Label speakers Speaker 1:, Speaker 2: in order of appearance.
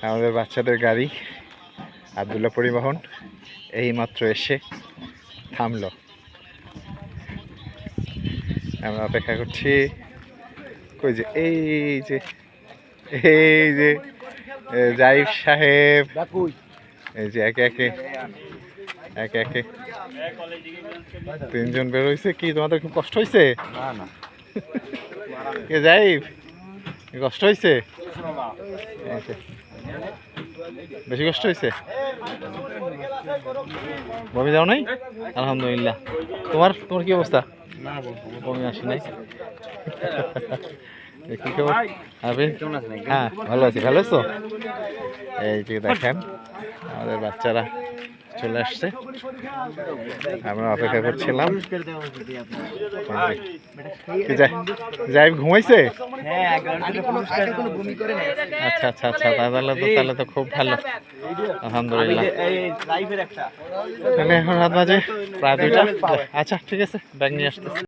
Speaker 1: আমাদের বাচ্চাদের গাড়ি আব্দুল্লাহ পরিবহন এই মাত্র এসে থামলো। আমরা অপেক্ষা করছি। কই যে এই যে জাহিদ সাহেব, এই যে একে একে তিনজন বের হয়েছে। কি তোমাদের খুব কষ্ট হয়েছে? কে জাহিদ, কষ্ট হয়েছে? বেশি কষ্ট হয়েছে? বমি যাও নাই? আলহামদুলিল্লাহ। তোমার কি অবস্থা? বমি আসি নাই। কি খবর? হ্যাঁ ভালো আছি। ভালো আছো? এই যে দেখেন আমাদের বাচ্চারা চলে আসছে, আমরা অপেক্ষা করছিলাম। যাই ঘুমাইছে? আচ্ছা আচ্ছা আচ্ছা, তাহলে তো খুব ভালো, আলহামদুলিল্লাহ। এখন রাত বাজে প্রায় 2টা। আচ্ছা ঠিক আছে, ব্যাগ নিয়ে আসতেছি।